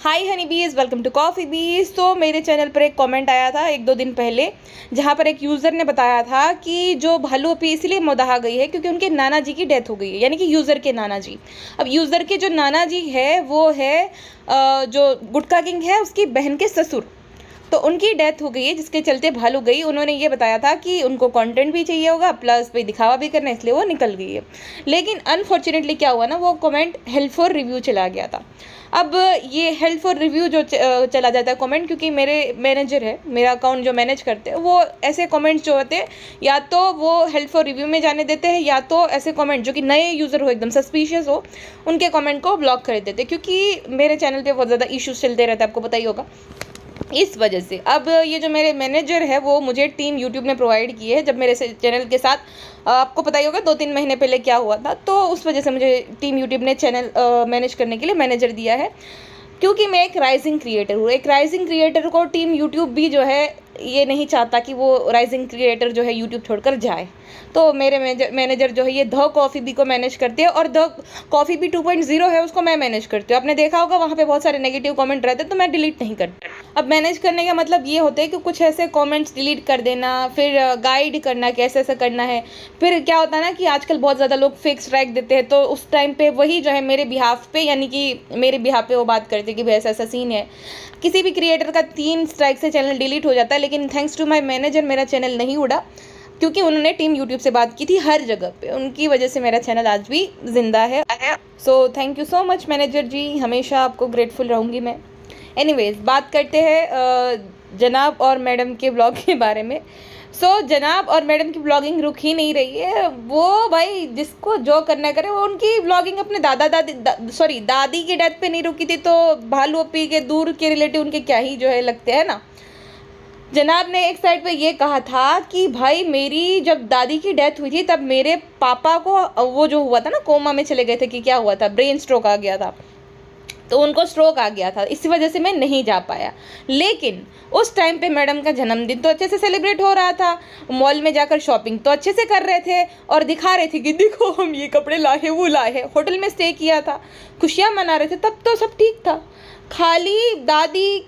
हाय हनी बीज, welcome to coffee बीज। तो मेरे चैनल पर एक कमेंट आया था 1-2 दिन पहले, जहाँ पर एक यूज़र ने बताया था कि जो भालू अपी इसलिए मौदाहा गई है क्योंकि उनके नाना जी की डेथ हो गई है, यानी कि यूज़र के नाना जी। अब यूज़र के जो नाना जी है वो है जो गुटका किंग है उसकी बहन के ससुर। तो उनकी डेथ हो गई है जिसके चलते भालू गई। उन्होंने ये बताया था कि उनको कंटेंट भी चाहिए होगा प्लस पे दिखावा भी करना है, इसलिए वो निकल गई है। लेकिन अनफॉर्चुनेटली क्या हुआ ना, वो कमेंट हेल्प फॉर रिव्यू चला गया था। अब ये हेल्प फॉर रिव्यू जो चला जाता है कमेंट, क्योंकि मेरे मैनेजर है, मेरा अकाउंट जो मैनेज करते हैं वो ऐसे कमेंट्स जो होते हैं या तो वो हेल्प फॉर रिव्यू में जाने देते हैं या तो ऐसे कमेंट जो कि नए यूज़र हो, एकदम सस्पिशियस हो, उनके कमेंट को ब्लॉक कर देते हैं। क्योंकि मेरे चैनल पे बहुत ज़्यादा इश्यूज चलते रहते हैं, आपको पता ही होगा। इस वजह से अब ये जो मेरे मैनेजर है वो मुझे टीम यूट्यूब ने प्रोवाइड की है। जब मेरे चैनल के साथ आपको पता ही होगा 2-3 महीने पहले क्या हुआ था, तो उस वजह से मुझे टीम यूट्यूब ने चैनल मैनेज करने के लिए मैनेजर दिया है। क्योंकि मैं एक राइजिंग क्रिएटर हूँ, एक राइजिंग क्रिएटर को टीम यूट्यूब भी जो है ये नहीं चाहता कि वो राइजिंग क्रिएटर जो है यूट्यूब छोड़कर जाए। तो मेरे मैनेजर जो है ये द कॉफ़ी बी को मैनेज करते हैं और द कॉफ़ी बी 2.0 है उसको मैं मैनेज करती हूँ। आपने देखा होगा वहाँ पे बहुत सारे नेगेटिव कमेंट रहते हैं तो मैं डिलीट नहीं करती। अब मैनेज करने का मतलब ये होता है कि कुछ ऐसे कमेंट्स डिलीट कर देना, फिर गाइड करना कि ऐसे ऐसा करना है। फिर क्या होता है ना कि आजकल बहुत ज़्यादा लोग फेक स्ट्राइक देते हैं, तो उस टाइम पे वही जो है मेरे बिहाफ पे, यानी कि मेरे बिहाफ पे वो बात करते हैं कि भाई ऐसा ऐसा सीन है। किसी भी क्रिएटर का 3 स्ट्राइक से चैनल डिलीट हो जाता है, लेकिन थैंक्स टू माय मैनेजर मेरा चैनल नहीं उड़ा, क्योंकि उन्होंने टीम यूट्यूब से बात की थी हर जगह पे। उनकी वजह से मेरा चैनल आज भी जिंदा है। So thank you so much manager जी, हमेशा आपको ग्रेटफुल रहूँगी मैं। एनीवेज, बात करते हैं जनाब और मैडम के ब्लॉग के बारे में। जनाब और मैडम की ब्लॉगिंग रुक ही नहीं रही है। वो भाई जिसको जो करना करे, वो उनकी ब्लॉगिंग अपने दादी की डेथ पे नहीं रुकी थी, तो भालू अपी के दूर के रिलेटिव उनके क्या ही जो है लगते हैं ना। जनाब ने एक साइड पे ये कहा था कि भाई मेरी जब दादी की डेथ हुई थी तब मेरे पापा को वो जो हुआ था ना, कोमा में चले गए थे कि क्या हुआ था, ब्रेन स्ट्रोक आ गया था, तो उनको स्ट्रोक आ गया था, इसी वजह से मैं नहीं जा पाया। लेकिन उस टाइम पे मैडम का जन्मदिन तो अच्छे से सेलिब्रेट हो रहा था, मॉल में जाकर शॉपिंग तो अच्छे से कर रहे थे और दिखा रहे थे कि देखो हम ये कपड़े लाए वो लाए, होटल में स्टे किया था, खुशियाँ मना रहे थे, तब तो सब ठीक था। खाली दादी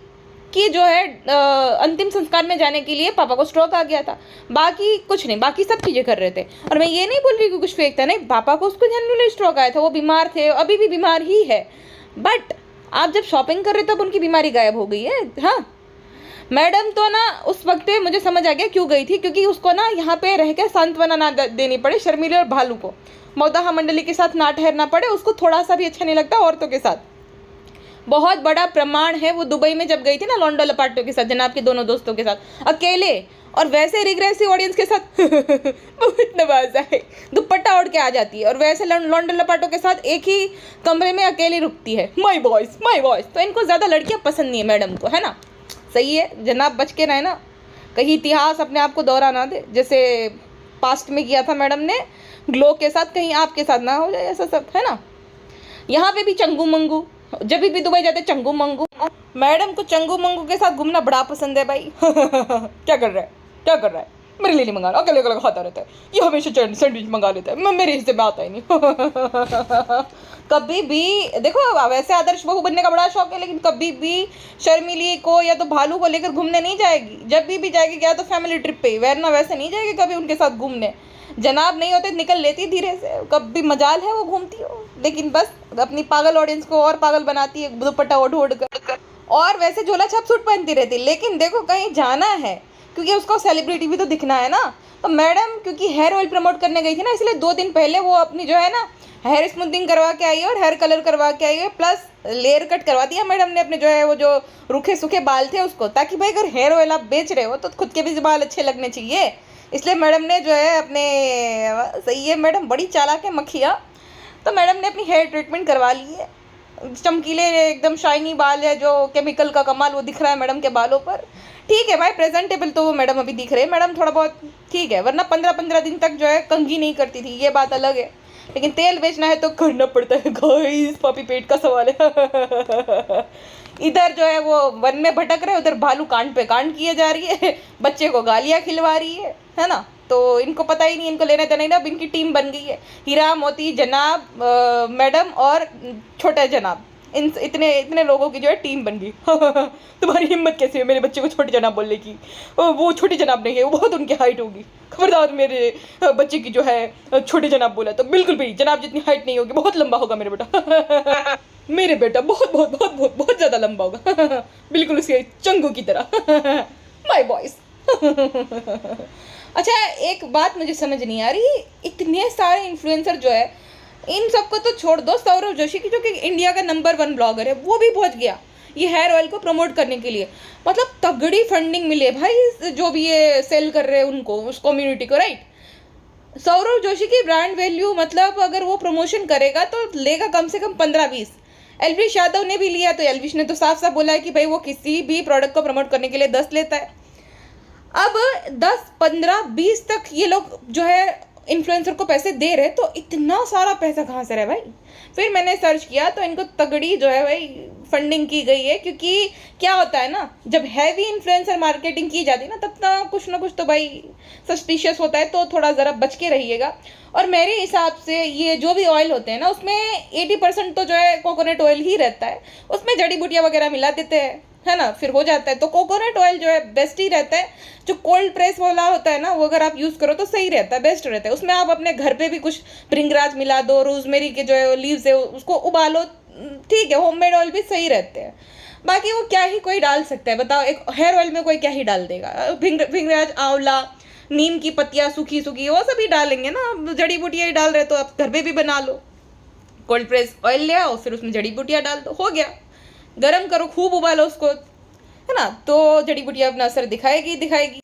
कि जो है अंतिम संस्कार में जाने के लिए पापा को स्ट्रोक आ गया था, बाकी कुछ नहीं, बाकी सब चीज़ें कर रहे थे। और मैं ये नहीं बोल रही कि कुछ फेक था, नहीं, पापा को उसको जेन्युइनली स्ट्रोक आया था, वो बीमार थे, अभी भी बीमार ही है, बट आप जब शॉपिंग कर रहे तब उनकी बीमारी गायब हो गई है। हाँ, मैडम तो ना उस वक्त पे मुझे समझ आ गया क्यों गई थी, क्योंकि उसको ना यहाँ पे रह के सांत्वना ना देनी पड़े शर्मिले और भालू को, मौदाहा मंडली के साथ ना ठहरना पड़े, उसको थोड़ा सा भी अच्छा नहीं लगता औरतों के साथ। बहुत बड़ा प्रमाण है, वो दुबई में जब गई थी ना लॉन्डो लपाटो के साथ, जनाब के दोनों दोस्तों के साथ अकेले, और वैसे रिग्रेसिव ऑडियंस के साथ बहुत नवाजा है, दुपट्टा ओढ़ के आ जाती है, और वैसे लॉन्डो लपाटो के साथ एक ही कमरे में अकेली रुकती है, माई वॉइस। तो इनको ज़्यादा लड़कियां पसंद नहीं है मैडम को, है ना। सही है जनाब, बच के रहे ना, कहीं इतिहास अपने आप को दोहरा ना दे, जैसे पास्ट में किया था मैडम ने ग्लो के साथ, कहीं आपके साथ ना हो जाए ऐसा सब, है ना। यहाँ पे भी चंगू मंगू, जब भी दुबई जाते चंगू मंगू। मैडम को चंगू मंगू के साथ घूमना बड़ा पसंद है भाई। क्या कर रहा है, मेरे लिए नहीं मंगा रहा, अकेले अकेले खाता रहता है, ये हमेशा सैंडविच मंगा लेता है, मेरे हिस्से में आता ही नहीं। कभी भी देखो, वैसे आदर्श बहू बनने का बड़ा शौक है, लेकिन कभी भी शर्मिली को या तो भालू को लेकर घूमने नहीं जाएगी। जब भी जाएगी क्या तो फैमिली ट्रिप पे, वरना वैसे नहीं जाएगी कभी उनके साथ घूमने। जनाब नहीं होते निकल लेती धीरे से, कभी मजाल है वो घूमती हो, लेकिन बस अपनी पागल ऑडियंस को और पागल बनाती है दुपट्टा ओढ़ कर, और वैसे झोला छाप सूट पहनती रहती। लेकिन देखो कहीं जाना है, क्योंकि उसको सेलिब्रिटी भी तो दिखना है ना। तो मैडम क्योंकि हेयर ऑयल प्रमोट करने गई थी ना, इसलिए 2 दिन पहले वो अपनी जो है ना हेयर स्मूथिंग करवा के आई है और हेयर कलर करवा के आई है, प्लस लेयर कट करवा दिया मैडम ने अपने जो है वो जो रूखे सूखे बाल थे उसको, ताकि भाई अगर हेयर ऑयल आप बेच रहे हो तो खुद के भी बाल अच्छे लगने चाहिए। इसलिए मैडम ने जो है अपने, सही है मैडम बड़ी चालाक है मक्खिया, तो मैडम ने अपनी हेयर ट्रीटमेंट करवा ली है, चमकीले एकदम शाइनी बाल है, जो केमिकल का कमाल वो दिख रहा है मैडम के बालों पर। ठीक है भाई, प्रेजेंटेबल तो वो मैडम अभी दिख रहे हैं, मैडम थोड़ा बहुत ठीक है, वरना 15-15 दिन तक जो है कंघी नहीं करती थी, ये बात अलग है। लेकिन तेल बेचना है तो करना पड़ता है गाइस, पापी पेट का सवाल है। इधर जो है वो वन में भटक रहे, उधर भालू कांड पे कांड किए जा रही है, बच्चे को गालियाँ खिलवा रही है ना। तो इनको पता ही नहीं, इनको लेना देना ही ना। अब इनकी टीम बन गई है, हीरा मोती जनाब, मैडम और छोटा जनाब, इन इतने इतने लोगों की जो है टीम बन गई। तुम्हारी हिम्मत कैसे है मेरे बच्चे को छोटी जनाब बोलने की? वो छोटी जनाब नहीं है, वो बहुत उनकी हाइट होगी। खबरदार मेरे बच्चे की जो है छोटी जनाब बोला तो बिल्कुल भी जनाब जितनी हाइट नहीं होगी, बहुत लंबा होगा मेरे बेटा। मेरे बेटा बहुत बहुत बहुत बहुत बहुत ज़्यादा लंबा होगा। बिल्कुल उसके चंगू की तरह। My boys. अच्छा, एक बात मुझे समझ नहीं आ रही, इतने सारे इन्फ्लुएंसर जो है, इन सबको तो छोड़ दो, सौरव जोशी की जो कि इंडिया का नंबर 1 ब्लॉगर है, वो भी पहुंच गया ये हेयर ऑयल को प्रमोट करने के लिए। मतलब तगड़ी फंडिंग मिले भाई, जो भी ये सेल कर रहे हैं उनको, उस कम्युनिटी को, राइट। सौरव जोशी की ब्रांड वैल्यू, मतलब अगर वो प्रमोशन करेगा तो लेगा कम से कम 15-20। एलविश यादव ने भी लिया, तो एलविश ने तो साफ साफ बोला है कि भाई वो किसी भी प्रोडक्ट को प्रमोट करने के लिए 10 लेता है। अब 10, 15, 20 तक ये लोग जो है इन्फ्लुएंसर को पैसे दे रहे, तो इतना सारा पैसा कहाँ से रहा भाई? फिर मैंने सर्च किया तो इनको तगड़ी जो है भाई फंडिंग की गई है, क्योंकि क्या होता है ना, जब हैवी इन्फ्लुएंसर मार्केटिंग की जाती है ना, तब ना कुछ तो भाई सस्पिशियस होता है, तो थोड़ा ज़रा बच के रहिएगा। और मेरे हिसाब से ये जो भी ऑयल होते हैं ना, उसमें 80% तो जो है कोकोनट ऑयल ही रहता है, उसमें जड़ी बूटियाँ वगैरह मिला देते हैं, है ना, फिर हो जाता है। तो कोकोनट ऑयल जो है बेस्ट ही रहता है। जो कोल्ड प्रेस वाला होता है ना, वो अगर आप यूज़ करो तो सही रहता है, बेस्ट रहता है। उसमें आप अपने घर पे भी कुछ भृंगराज मिला दो, रोजमेरी के जो है लीव्स है उसको उबालो, ठीक है, होममेड ऑयल भी सही रहते हैं। बाकी वो क्या ही कोई डाल सकता है बताओ, एक हेयर ऑयल में कोई क्या ही डाल देगा? भृंगराज, आंवला, नीम की पत्तियाँ सूखी सूखी वो सब ही डालेंगे ना, जड़ी बूटियाँ ही डाल रहे तो आप घर पे भी बना लो। कोल्ड प्रेस ऑयल ले आओ, फिर उसमें जड़ी बूटियाँ डाल दो, हो गया। गरम करो, खूब उबालो उसको, है ना, तो जड़ी बूटियाँ अपना असर दिखाएगी।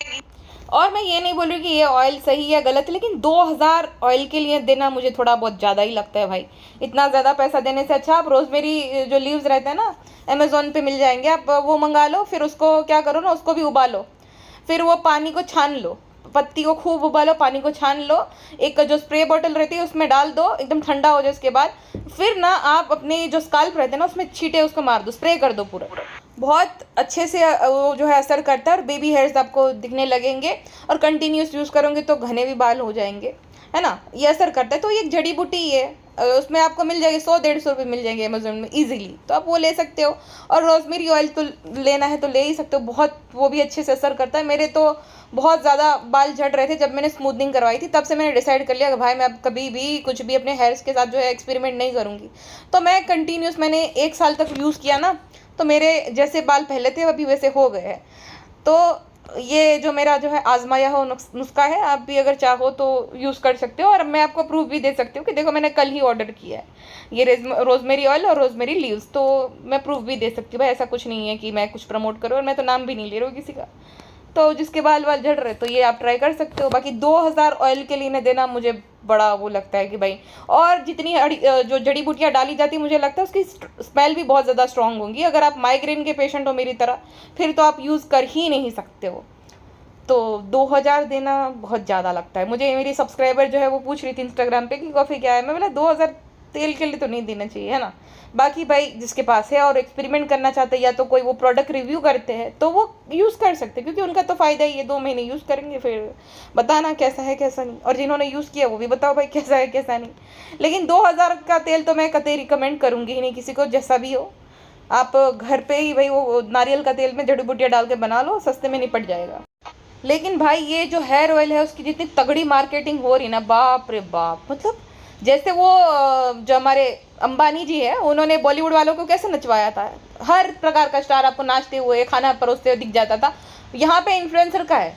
और मैं ये नहीं बोल रही कि ये ऑयल सही है गलत है, लेकिन 2000 ऑयल के लिए देना मुझे थोड़ा बहुत ज़्यादा ही लगता है भाई। इतना ज़्यादा पैसा देने से अच्छा आप रोजमेरी जो लीव्स रहते हैं ना, अमेज़ोन पे मिल जाएंगे, आप वो मंगा लो, फिर उसको क्या करो ना, उसको भी उबालो, फिर वो पानी को छान लो, पत्ती को खूब उबालो, पानी को छान लो, एक जो स्प्रे बॉटल रहती है उसमें डाल दो, एकदम ठंडा हो जाए उसके बाद फिर ना आप अपने जो स्काल्प रहते हैं ना उसमें छींटे उसको मार दो, स्प्रे कर दो पूरा, बहुत अच्छे से वो जो है असर करता है और बेबी हेयर्स आपको दिखने लगेंगे। और कंटिन्यूस यूज़ करोगे तो घने भी बाल हो जाएंगे, है ना, ये असर करता है। तो ये एक जड़ी बूटी है, उसमें आपको मिल जाएगी 100-150 रुपये मिल जाएंगे अमेजोन में ईजिली, तो आप वो ले सकते हो। और रोजमेरी ऑयल तो लेना है तो ले ही सकते हो, बहुत वो भी अच्छे से असर करता है। मेरे तो बहुत ज़्यादा बाल झड़ रहे थे जब मैंने स्मूथनिंग करवाई थी, तब से मैंने डिसाइड कर लिया कि भाई मैं अब कभी भी कुछ भी अपने हेयर्स के साथ जो है एक्सपेरिमेंट नहीं करूँगी। तो मैं कंटिन्यूस मैंने 1 साल तक यूज़ किया ना, तो मेरे जैसे बाल पहले थे अभी वैसे हो गए हैं। तो ये जो मेरा जो है आजमाया हो नुस्खा है, आप भी अगर चाहो तो यूज़ कर सकते हो। और मैं आपको प्रूफ भी दे सकती हूँ कि देखो मैंने कल ही ऑर्डर किया है ये रोजमेरी ऑयल और रोजमेरी लीव्स, तो मैं प्रूफ भी दे सकती हूँ भाई, ऐसा कुछ नहीं है कि मैं कुछ प्रमोट करूँ, और मैं तो नाम भी नहीं ले रही हूँ किसी का। तो जिसके बाल झड़ रहे तो ये आप ट्राई कर सकते हो। बाकी 2000 ऑयल के लिए देना मुझे बड़ा वो लगता है कि भाई, और जितनी जो जड़ी बूटियाँ डाली जाती है मुझे लगता है उसकी स्मेल भी बहुत ज़्यादा स्ट्रांग होंगी। अगर आप माइग्रेन के पेशेंट हो मेरी तरह, फिर तो आप यूज़ कर ही नहीं सकते हो। तो 2000 देना बहुत ज़्यादा लगता है मुझे। मेरी सब्सक्राइबर जो है वो पूछ रही थी इंस्टाग्राम पे कि कॉफ़ी क्या है, मैं बोला 2000 तेल के लिए तो नहीं देना चाहिए, है ना। बाकी भाई जिसके पास है और एक्सपेरिमेंट करना चाहते हैं या तो कोई वो प्रोडक्ट रिव्यू करते हैं तो वो यूज़ कर सकते हैं, क्योंकि उनका तो फ़ायदा ही है, 2 महीने यूज़ करेंगे फिर बताना कैसा है कैसा नहीं। और जिन्होंने यूज़ किया वो भी बताओ भाई कैसा है कैसा नहीं। लेकिन 2000 का तेल तो मैं कतई रिकमेंड करूँगी ही नहीं किसी को, जैसा भी हो। आप घर पे ही भाई वो नारियल का तेल में जड़ी बूटियाँ डाल के बना लो, सस्ते में निपट जाएगा। लेकिन भाई ये जो हेयर ऑयल है उसकी जितनी तगड़ी मार्केटिंग हो रही ना, बाप रे बाप, मतलब जैसे वो जो हमारे अंबानी जी है उन्होंने बॉलीवुड वालों को कैसे नचवाया था, हर प्रकार का स्टार आपको नाचते हुए खाना परोसते हुए दिख जाता था। यहाँ पे इन्फ्लुएंसर का है,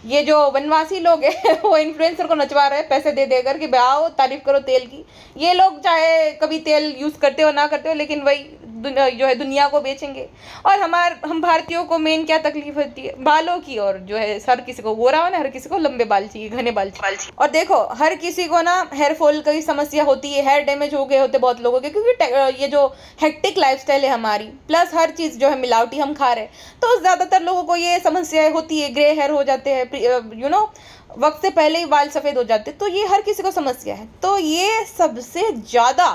ये जो वनवासी लोग हैं वो इन्फ्लुएंसर को नचवा रहे हैं पैसे दे देकर कि भाई आओ तारीफ करो तेल की। ये लोग चाहे कभी तेल यूज़ करते हो ना करते हो, लेकिन वही जो है दुनिया को बेचेंगे। और हम भारतीयों को मेन क्या तकलीफ होती है, बालों की। और जो है हर किसी को गोरा होना, हर किसी को लंबे बाल चाहिए, घने बाल चाहिए। और देखो हर किसी को ना हेयर फॉल की समस्या होती है, हेयर डैमेज हो गए होते बहुत लोगों के, क्योंकि ये जो हेक्टिक लाइफस्टाइल है हमारी, प्लस हर चीज़ जो है मिलावटी हम खा रहे हैं, तो ज़्यादातर लोगों को ये समस्याएं होती है, ग्रे हेयर हो जाते हैं, वक्त से पहले ही बाल सफ़ेद हो जाते, तो ये हर किसी को समस्या है। तो ये सबसे ज़्यादा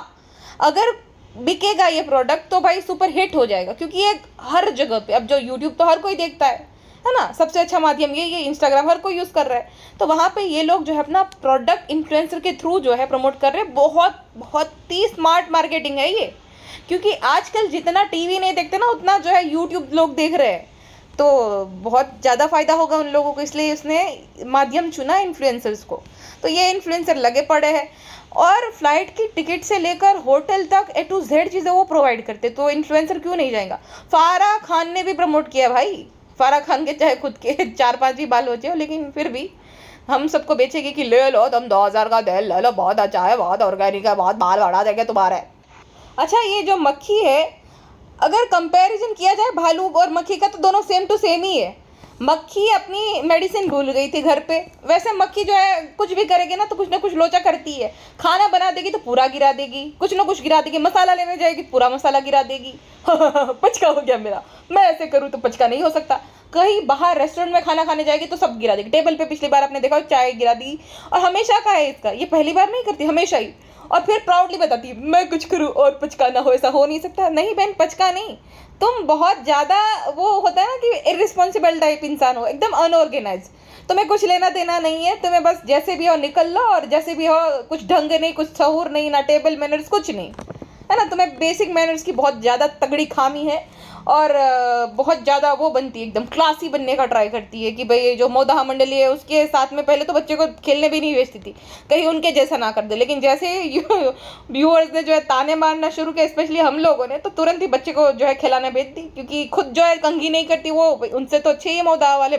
अगर बिकेगा ये प्रोडक्ट तो भाई सुपर हिट हो जाएगा, क्योंकि ये हर जगह पे, अब जो यूट्यूब तो हर कोई देखता है ना, सबसे अच्छा माध्यम ये इंस्टाग्राम हर कोई यूज़ कर रहा है, तो वहाँ पे ये लोग जो है अपना प्रोडक्ट इन्फ्लुएंसर के थ्रू जो है प्रमोट कर रहे हैं। बहुत बहुत ही स्मार्ट मार्केटिंग है ये। क्योंकि आजकल जितना टीवी नहीं देखते ना उतना जो है यूट्यूब लोग देख रहे हैं, तो बहुत ज़्यादा फ़ायदा होगा उन लोगों को, इसलिए उसने माध्यम चुना इन्फ्लुएंसर्स को। तो ये इन्फ्लुएंसर लगे पड़े हैं और फ्लाइट की टिकट से लेकर होटल तक A to Z चीज़ें वो प्रोवाइड करते, तो इन्फ्लुएंसर क्यों नहीं जाएगा। फारा खान ने भी प्रमोट किया भाई, फारा खान के चाहे खुद के 4-5 भी बाल बचे हो, लेकिन फिर भी हम सबको बेचेगी कि ले लो तुम 2000 का तेल ले लो, बहुत अच्छा है, बहुत ऑर्गेनिक है, बहुत बाल बढ़ा देगा तुम्हारे। अच्छा, ये जो मक्खी है, अगर कंपैरिजन किया जाए भालू और मक्खी का, तो दोनों सेम टू सेम ही है। मक्खी अपनी मेडिसिन भूल गई थी घर पे, वैसे मक्खी जो है कुछ भी करेगी ना तो कुछ ना कुछ लोचा करती है। खाना बना देगी तो पूरा गिरा देगी, कुछ ना कुछ गिरा देगी। मसाला लेने जाएगी पूरा मसाला गिरा देगी। पचका हो गया मेरा, मैं ऐसे करूँ तो पचका नहीं हो सकता। कहीं बाहर रेस्टोरेंट में खाना खाने जाएगी तो सब गिरा देगी। टेबल पे पिछली बार आपने देखा चाय गिरा दी, और हमेशा का है इसका, ये पहली बार नहीं करती, हमेशा ही। और फिर प्राउडली बताती है मैं कुछ करूँ और पचका ना हो, ऐसा हो नहीं सकता। नहीं बहन, पचका नहीं, तुम बहुत ज़्यादा वो होता है ना कि इररिस्पॉन्सिबल टाइप इंसान हो, एकदम अनऑर्गेनाइज। तुम्हें कुछ लेना देना नहीं है, तुम्हें बस जैसे भी हो निकल लो, और जैसे भी हो कुछ ढंग नहीं, कुछ सहूर नहीं, ना टेबल मैनर्स, कुछ नहीं है ना। तुम्हें बेसिक मैनर्स की बहुत ज़्यादा तगड़ी खामी है, और बहुत ज़्यादा वो बनती है, एकदम क्लासी बनने का ट्राई करती है कि भाई जो मोदाहा मंडली है उसके साथ में पहले तो बच्चे को खेलने भी नहीं भेजती थी, कहीं उनके जैसा ना कर दे। लेकिन जैसे व्यूअर्स ने जो है ताने मारना शुरू किया, स्पेशली हम लोगों ने, तो तुरंत ही बच्चे को जो है खिलाने भेज दी, क्योंकि खुद जो है कंघी नहीं करती वो, उनसे तो अच्छे ही मोदाहा वाले।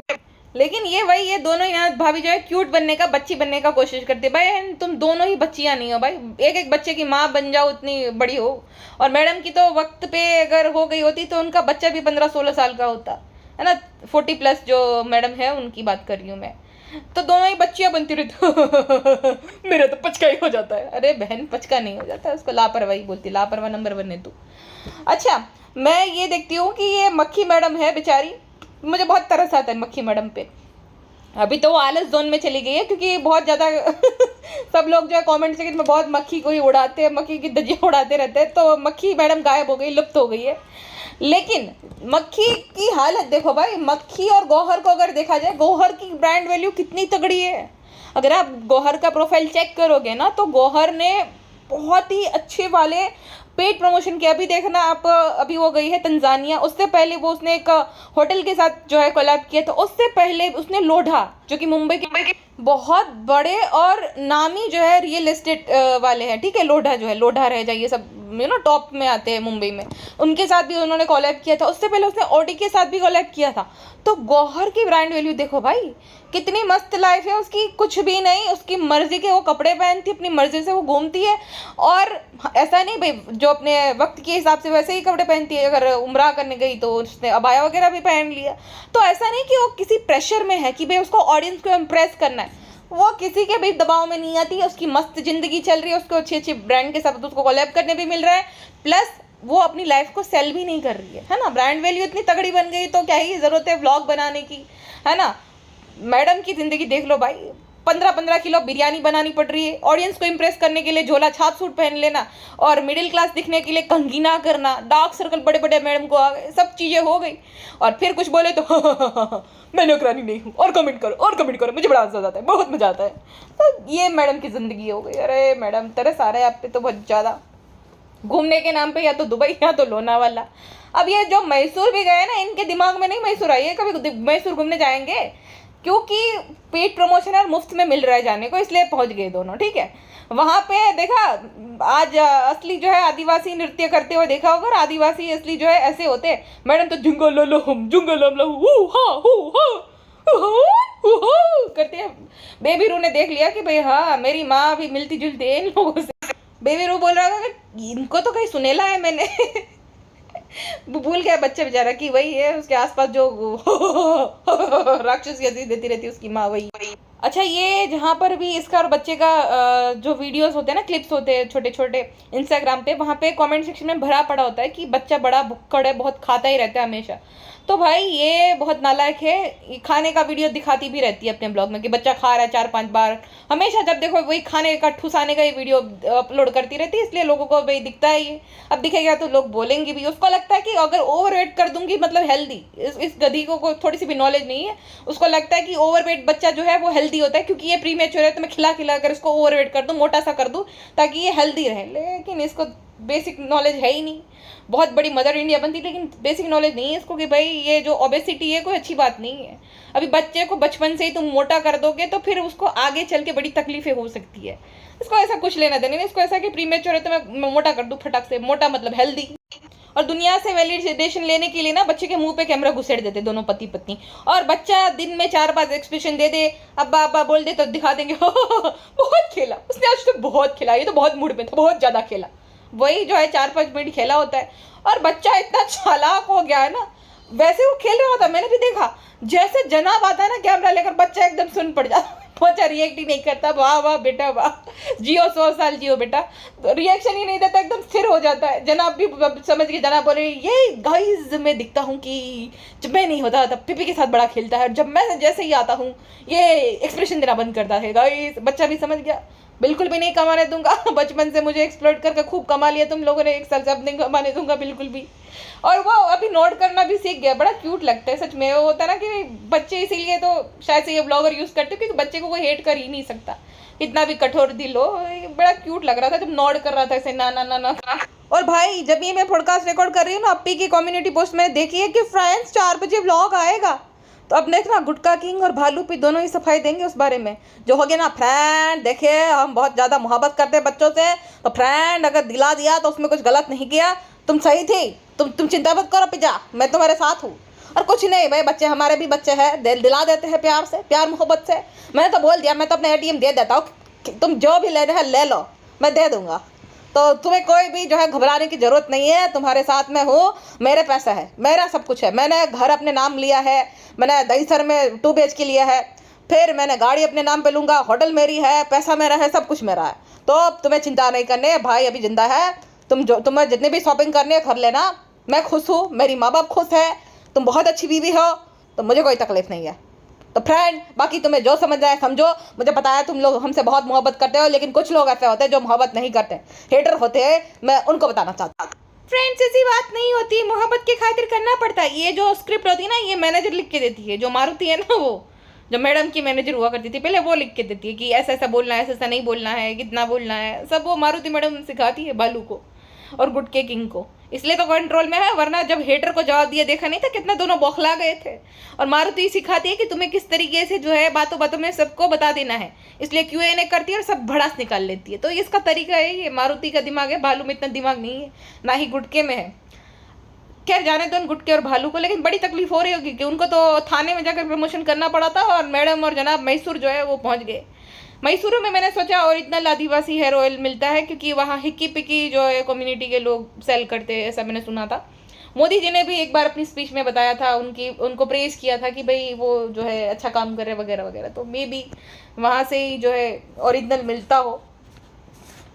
लेकिन ये वही, ये दोनों यहाँ भाभी जो है क्यूट बनने का, बच्ची बनने का कोशिश करती है। भाई तुम दोनों ही बच्चियाँ नहीं हो भाई, एक एक बच्चे की माँ बन जाओ, उतनी बड़ी हो। और मैडम की तो वक्त पे अगर हो गई होती तो उनका बच्चा भी 15-16 साल का होता है ना। 40+ जो मैडम है उनकी बात कर रही हूँ मैं, तो दोनों ही बच्चियाँ बनती रहती। मेरा तो पचका ही हो जाता है। अरे बहन, पचका नहीं हो जाता, उसको लापरवाही बोलती, लापरवाह नंबर 1 है तू। अच्छा, मैं ये देखती हूँ कि ये मक्खी मैडम है बेचारी, मुझे बहुत तरस आता है मक्खी मैडम पे। अभी तो वो आलस जोन में चली गई है, क्योंकि बहुत ज़्यादा सब लोग जो है कमेंट सेक्शन में बहुत मक्खी को ही उड़ाते हैं, मक्खी की धज्जियाँ उड़ाते रहते हैं, तो मक्खी मैडम गायब हो गई, लुप्त हो गई है। लेकिन मक्खी की हालत देखो भाई, मक्खी और गौहर को अगर देखा जाए, गौहर की ब्रांड वैल्यू कितनी तगड़ी है। अगर आप गौहर का प्रोफाइल चेक करोगे ना, तो गौहर ने बहुत ही अच्छे वाले पेड प्रमोशन किया। अभी देखना आप, अभी वो गई है तंजानिया, उससे पहले वो उसने एक होटल के साथ जो है कोलैब किया था, उससे पहले उसने लोढ़ा, जो कि मुंबई के बहुत बड़े और नामी जो है रियल एस्टेट वाले हैं, ठीक है। लोढ़ा जो है, लोढ़ा रह जाइए, सब टॉप में आते हैं मुंबई में, उनके साथ भी उन्होंने कोलैब किया था। उससे पहले उसने ऑडी के साथ भी कोलैब किया था। तो गौहर की ब्रांड वैल्यू देखो भाई, कितनी मस्त लाइफ है उसकी, कुछ भी नहीं, उसकी मर्जी के वो कपड़े पहनती, अपनी मर्जी से वो घूमती है। और ऐसा नहीं भाई, जो अपने वक्त के हिसाब से वैसे ही कपड़े पहनती है। अगर उम्रा करने गई तो उसने अबाया वगैरह भी पहन लिया। तो ऐसा नहीं कि वो किसी प्रेशर में है कि भाई उसको ऑडियंस को इम्प्रेस करना है, वो किसी के भी दबाव में नहीं आती है। उसकी मस्त जिंदगी चल रही है, उसको अच्छी अच्छी ब्रांड के साथ उसको कोलैब करने भी मिल रहा है, प्लस वो अपनी लाइफ को सेल भी नहीं कर रही है ना। ब्रांड वैल्यू इतनी तगड़ी बन गई तो क्या ही ज़रूरत है व्लॉग बनाने की, है ना। मैडम की ज़िंदगी देख लो भाई, 15-15 किलो बिरयानी बनानी पड़ रही है, ऑडियंस को इम्प्रेस करने के लिए झोला छाप सूट पहन लेना, और मिडिल क्लास दिखने के लिए कंघी ना करना, डार्क सर्कल बड़े बड़े मैडम को आ गए, सब चीज़ें हो गई। और फिर कुछ बोले तो मैं नौकरानी नहीं हूँ, और कमेंट करो और कमेंट करो, मुझे बड़ा मजा आता है, बहुत मजा आता है। तो ये मैडम की ज़िंदगी हो गई। अरे मैडम, तरस आ रहा है आप पे तो बहुत ज़्यादा। घूमने के नाम पे या तो दुबई या तो लोनावाला। अब ये जो मैसूर भी गए ना, इनके दिमाग में नहीं मैसूर आई है कभी मैसूर घूमने जाएंगे, क्योंकि पेड प्रमोशन और मुफ्त में मिल रहा है जाने को, इसलिए पहुंच गए दोनों, ठीक है। वहाँ पे देखा, आज असली जो है आदिवासी नृत्य करते हुए देखा होगा, और आदिवासी असली जो है ऐसे होते हैं। मैडम तो जुंगल हम करते हैं। बेबी रू ने देख लिया कि भाई हाँ, मेरी माँ भी मिलती जुलती है इन लोगों से। बेबी रू बोल रहा होगा इनको तो कहीं सुनेला है मैंने। भूल गया बच्चा बेचारा कि वही है, उसके आसपास जो राक्षस गति देती रहती है उसकी माँ, वही। अच्छा, ये जहाँ पर भी इसका और बच्चे का जो वीडियोस होते हैं ना, क्लिप्स होते हैं छोटे छोटे इंस्टाग्राम पे, वहाँ पे कमेंट सेक्शन में भरा पड़ा होता है कि बच्चा बड़ा भुक्कड़ है, बहुत खाता ही रहता है हमेशा। तो भाई ये बहुत नालायक है, ये खाने का वीडियो दिखाती भी रहती है अपने ब्लॉग में कि बच्चा खा रहा है 4-5 बार, हमेशा जब देखो वही खाने का ठुसाने का ही वीडियो अपलोड करती रहती है, इसलिए लोगों को भाई दिखता है ये। अब दिखेगा तो लोग बोलेंगे भी, उसको लगता है कि अगर ओवरवेट कर दूंगी मतलब हेल्दी। इस गधी को थोड़ी सी भी नॉलेज नहीं है, उसको लगता है कि ओवरवेट बच्चा जो है वो हेल्दी होता है, क्योंकि ये प्रीमेच्योर है, तो मैं खिला खिला कर इसको ओवरवेट कर दूँ, मोटा सा कर दूँ ताकि ये हेल्दी रहे। लेकिन इसको बेसिक नॉलेज है ही नहीं। बहुत बड़ी मदर इंडिया बनती, लेकिन बेसिक नॉलेज नहीं है इसको कि भाई ये जो ओबेसिटी है कोई अच्छी बात नहीं है। अभी बच्चे को बचपन से ही तुम मोटा कर दोगे तो फिर उसको आगे चल के बड़ी तकलीफें हो सकती है। इसको ऐसा कुछ लेना देना नहीं, इसको ऐसा कि प्रीमेच्योर है तो मैं मोटा कर दूँ फटाक से। मोटा मतलब हेल्दी। और दुनिया से वैलिडेशन लेने के लिए ना बच्चे के मुंह पे कैमरा घुसेड़ देते दोनों पति पत्नी, और बच्चा दिन में 4-5 एक्सप्रेशन दे दे, अब्बा अब्बा बोल दे तो दिखा देंगे बहुत खेला उसने आज तो, बहुत खेला, ये तो बहुत मूड में था, बहुत ज़्यादा खेला। वही जो है 4-5 मिनट खेला होता है। और बच्चा इतना चालाक हो गया है ना, वैसे वो खेल रहा होता, मैंने भी देखा, जैसे जनाब आता है ना कैमरा लेकर, बच्चा एकदम सुन पड़ जाता, बच्चा रिएक्ट ही नहीं करता, वाह वाह बेटा वाह, जियो 100 साल जियो बेटा, तो रिएक्शन ही नहीं देता, एकदम स्थिर हो जाता है। जनाब भी समझ गए, जनाब बोले ये गाइस मैं दिखता हूँ कि जब मैं नहीं होता तब पिपी के साथ बड़ा खेलता है, जब मैं जैसे ही आता हूँ ये एक्सप्रेशन देना बंद करता है। गाइस बच्चा भी समझ गया, बिल्कुल भी नहीं कमाने दूंगा, बचपन से मुझे एक्सप्लोर करके खूब कमा लिया तुम लोगों ने, 1 साल से अब नहीं कमाने दूंगा बिल्कुल भी। और वो अभी नोट करना भी सीख गया, बड़ा क्यूट लगता है सच में। वो होता है ना कि बच्चे, इसीलिए तो शायद से ये ब्लॉगर यूज़ करते हो, क्योंकि बच्चे को कोई हेट कर ही नहीं सकता, कितना भी कठोर दिल हो। बड़ा क्यूट लग रहा था जब नोट कर रहा था ऐसे, ना ना ना ना। और भाई जब ये मैं पॉडकास्ट रिकॉर्ड कर रही हूँ ना, अप्पी की कम्युनिटी पोस्ट मैंने देखी है कि फ्रेंड्स 4 बजे व्लॉग आएगा, तो अब देखना गुटका किंग और भालू पी दोनों ही सफाई देंगे उस बारे में, जो हो गया ना फ्रेंड देखिए हम बहुत ज़्यादा मोहब्बत करते हैं बच्चों से, तो फ्रेंड अगर दिला दिया तो उसमें कुछ गलत नहीं किया, तुम सही थी, तुम चिंता मत करो पिजा, मैं तुम्हारे साथ हूँ। और कुछ नहीं भाई, बच्चे हमारे भी बच्चे हैं, दिला देते हैं प्यार से, प्यार मोहब्बत से। मैंने तो बोल दिया, मैं तो अपने ATM दे देता हूँ, तुम जो भी लेना है ले लो, मैं दे दूँगा, तो तुम्हें कोई भी जो है घबराने की ज़रूरत नहीं है, तुम्हारे साथ में हूँ, मेरे पैसा है, मेरा सब कुछ है, मैंने घर अपने नाम लिया है, मैंने दहीसर में 2 BHK लिया है, फिर मैंने गाड़ी अपने नाम पे लूँगा, होटल मेरी है, पैसा मेरा है, सब कुछ मेरा है, तो तुम्हें चिंता नहीं करनी है, भाई अभी जिंदा है, तुम्हें जितनी भी शॉपिंग करनी है कर लेना, मैं खुश हूँ, मेरी माँ बाप खुश है, तुम बहुत अच्छी बीवी हो, तो मुझे कोई तकलीफ नहीं है। तो फ्रेंड बाकी तुम्हें जो समझ आए समझो, मुझे पता है तुम लोग हमसे बहुत मोहब्बत करते हो, लेकिन कुछ लोग ऐसे होते हैं जो मोहब्बत नहीं करते, हेटर होते हैं, मैं उनको बताना चाहता हूँ। फ्रेंड्स ऐसी बात नहीं होती, मोहब्बत के खातिर करना पड़ता है। ये जो स्क्रिप्ट होती है ना, ये मैनेजर लिख के देती है, जो मारुति है ना, वो जो मैडम की मैनेजर हुआ करती थी पहले, वो लिख के देती है कि ऐसा ऐसा बोलना है, ऐसा ऐसा नहीं बोलना है, कितना बोलना है, सब वो मारुति मैडम सिखाती है भालू को और गुटके किंग को, इसलिए तो कंट्रोल में है, वरना जब हेटर को जवाब दिया देखा नहीं था कितना दोनों बौखला गए थे। और मारुति सिखाती है कि तुम्हें किस तरीके से जो है बातों बातों में सबको बता देना है, इसलिए Q&A करती है और सब भड़ास निकाल लेती है, तो इसका तरीका है, ये मारुति का दिमाग है, भालू में इतना दिमाग नहीं है, ना ही गुटके में है। खैर जाने दो उन गुटके और भालू को, लेकिन बड़ी तकलीफ हो रही होगी कि उनको तो थाने में जाकर प्रमोशन करना पड़ा था, और मैडम और जनाब मैसूर जो है वो पहुँच गए। मैसूर में मैंने सोचा ओरिजिनल आदिवासी हेयर ऑयल मिलता है, क्योंकि वहाँ हिक्की पिक्की जो है कम्युनिटी के लोग सेल करते हैं, ऐसा मैंने सुना था। मोदी जी ने भी एक बार अपनी स्पीच में बताया था, उनको प्रेज किया था कि भाई वो जो है अच्छा काम कर रहे वगैरह वगैरह, तो मे बी वहाँ से ही जो है ओरिजिनल मिलता हो।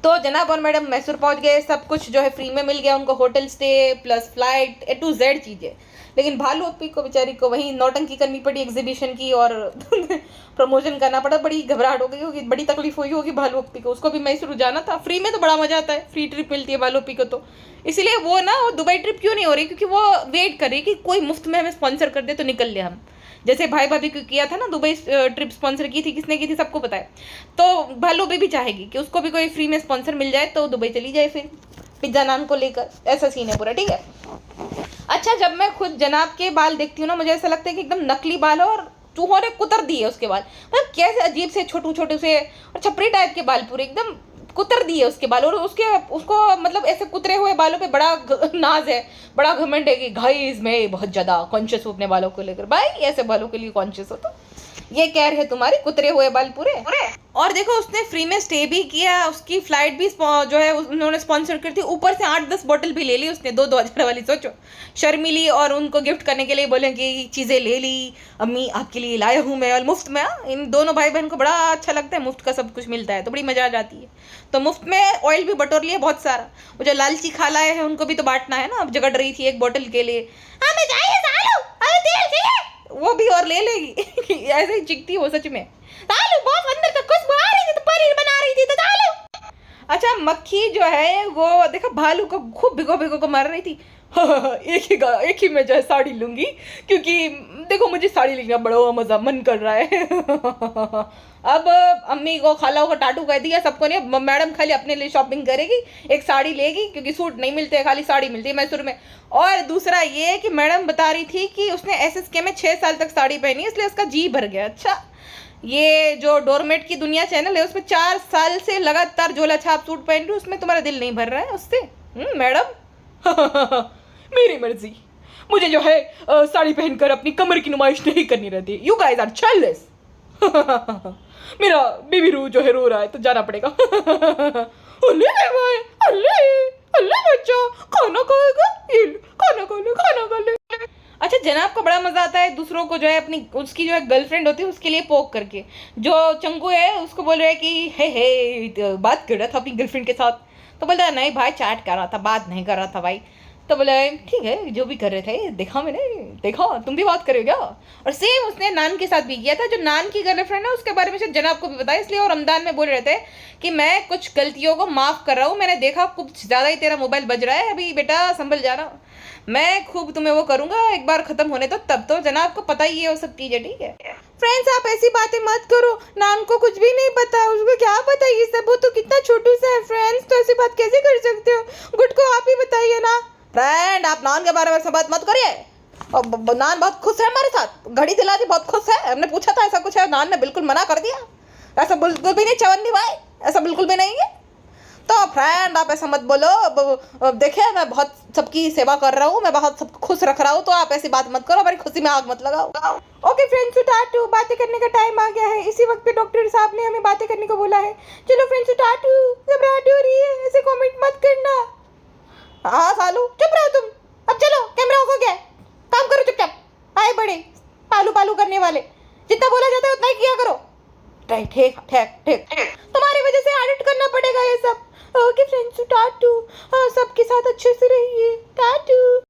तो जनाब और मैडम मैसूर पहुँच गए, सब कुछ जो है फ्री में मिल गया उनको, hotel stay plus flight A to Z चीज़ें। लेकिन भालू अप्पी को बेचारी को वहीं नौटंकी करनी पड़ी एग्जीबिशन की, और प्रमोशन करना पड़ा, बड़ी घबराहट हो गई होगी, बड़ी तकलीफ हुई होगी भालू अप्पी को। उसको भी मैसूर जाना था, फ्री में तो बड़ा मजा आता है, फ्री ट्रिप मिलती है भालू अप्पी को, तो इसीलिए वो ना वो दुबई ट्रिप क्यों नहीं हो रही, क्योंकि वो वेट कर रही कि कोई मुफ्त में हमें स्पॉन्सर कर दे तो निकल ले हम, जैसे भाई भाभी को किया था ना, दुबई ट्रिप स्पॉन्सर की थी, किसने की थी सबको पता है। तो भालू भी चाहेगी कि उसको भी कोई फ्री में स्पॉन्सर मिल जाए तो दुबई चली जाए फिर पिज्जा नान को लेकर, ऐसा सीन है पूरा, ठीक है। अच्छा जब मैं खुद जनाब के बाल देखती हूँ ना, मुझे ऐसा लगता है कि एकदम नकली बाल है और चूहों ने कुतर दिए उसके बाल, मतलब कैसे अजीब से छोटे छोटे से और छपरी टाइप के बाल, पूरे एकदम कुतर दिए उसके बाल, और उसको मतलब ऐसे कुतरे हुए बालों पे बड़ा नाज है, बड़ा घमंड है कि गाइस मैं बहुत ज़्यादा कॉन्शियस हूँ अपने बालों को लेकर। भाई ऐसे बालों के लिए कॉन्शियस हो तो ये कैर है तुम्हारी, कुतरे हुए बाल पूरे। और देखो उसने फ्री में स्टे भी किया, उसकी फ्लाइट भी जो है उन्होंने स्पॉन्सर कर थी, ऊपर से 8-10 बोतल भी ले ली उसने, 2-2 वाली, सोचो शर्मिली, और उनको गिफ्ट करने के लिए बोले कि चीज़ें ले ली अम्मी आपके लिए लाया हूँ मैं, और मुफ्त में। इन दोनों भाई बहन को बड़ा अच्छा लगता है, मुफ्त का सब कुछ मिलता है तो बड़ी मजा आ जाती है। तो मुफ्त में ऑयल भी बटोर लिया बहुत सारा, वो जो लालची खाला है उनको भी तो बांटना है ना, अब झगड़ रही थी एक बोतल के लिए, हमें चाहिए सालू, हमें तेल चाहिए, वो भी और ले लेगी ऐसे ही चिकती वो सच में। सालू बहुत अंदर तक खुशबू आ रही थी, तो पनीर बना रही थी तो सालू। अच्छा, मक्खी जो है वो देखो भालू को खूब भिगो भिगो को मार रही थी। एक ही मैं जो है साड़ी लूंगी, क्योंकि देखो मुझे साड़ी लेने का बड़ा मजा मन कर रहा है। अब अम्मी को खाला को टाटू कह दिया सबको, नहीं मैडम खाली अपने लिए शॉपिंग करेगी, एक साड़ी लेगी, क्योंकि सूट नहीं मिलते, खाली साड़ी मिलती है मैसूर में। और दूसरा ये कि मैडम बता रही थी कि उसने SSK में 6 साल तक साड़ी पहनी, इसलिए उसका जी भर गया। अच्छा, ये जो डोरमेट की दुनिया चैनल है उसमें 4 साल से लगातार झोला छाप सूट पहन रही हूँ, उसमें तुम्हारा दिल नहीं भर रहा है उससे? मैडम। मेरी मर्जी, मुझे जो है साड़ी पहनकर अपनी कमर की नुमाइश नहीं करनी रहती। You guys are childless. मेरा बेबी रू जो है रो रहा है तो जाना पड़ेगा। अल्ले भाई, अल्ले अल्ले बच्चा, खाना खाएगा, ये खाना खा ले, खाना खा ले। अच्छा, जनाब को बड़ा मजा आता है दूसरों को जो है अपनी उसकी जो है गर्लफ्रेंड होती है उसके लिए पोक करके। जो चंगू है उसको बोल रहा है कि हे बात कर रहा था अपनी गर्लफ्रेंड के साथ, तो बोलता है नहीं भाई चैट कर रहा था, बात नहीं कर रहा था भाई। तो बोला ठीक है जो भी कर रहे थे, देखा मैंने, देखा तुम भी बात करोगे क्या? और सेम उसने नान के साथ भी किया था। जो नान की गर्लफ्रेंड है उसके बारे में शायद जनाब को भी पता है, इसलिए वो रमदान में बोल रहे थे कि मैं कुछ गलतियों को माफ़ कर रहा हूँ, मैंने देखा कुछ ज़्यादा ही तेरा मोबाइल बज रहा है, अभी बेटा संभल जाना, मैं खूब तुम्हें वो करूँगा एक बार ख़त्म होने तो तब। तो जनाब को पता ही है वो सब चीज़ें, ठीक है? फ्रेंड्स आप ऐसी बातें मत करो, नान को कुछ भी नहीं पता, उसको क्या पता ये सब, वो तो कितना छोटू सा है। फ्रेंड्स तो ऐसी बात कैसे कर सकते हो? गुड को आप ही बताइए ना। फ्रेंड आप नान के बारे में सब बात मत करिए। और नान बहुत खुश है हमारे साथ, घड़ी दिला दी, बहुत खुश है। हमने पूछा था ऐसा कुछ है, नान ने बिल्कुल मना कर दिया, ऐसा बिल्कुल भी नहीं चवन्नी भाई, ऐसा बिल्कुल भी नहीं है। तो फ्रेंड आप ऐसा मत बोलो, देखिए मैं बहुत सबकी सेवा कर रहा हूँ, मैं बहुत सबको खुश रख रहा हूँ, तो आप ऐसी बात मत करो, हमारी खुशी में आग मत लगाओ। ओके फ्रेंड्स, टाटू, बातें करने का टाइम आ गया है, इसी वक्त पे डॉक्टर साहब ने हमें बातें करने को बोला है। चलो फ्रेंड्स, टाटू, घबराहट हो रही है, ऐसे कमेंट मत करना। हाँ सालू चुप रहो तुम, अब चलो कैमरा ऑफ हो गया, काम करो चुपचाप। आए बड़े पालू पालू करने वाले, जितना बोला जाता है उतना ही किया करो। ठीक ठीक ठीक, तुम्हारी वजह से एडिट करना पड़ेगा ये सब। ओके फ्रेंड्स, टाटू, सबके साथ अच्छे से रहिए, टाटू।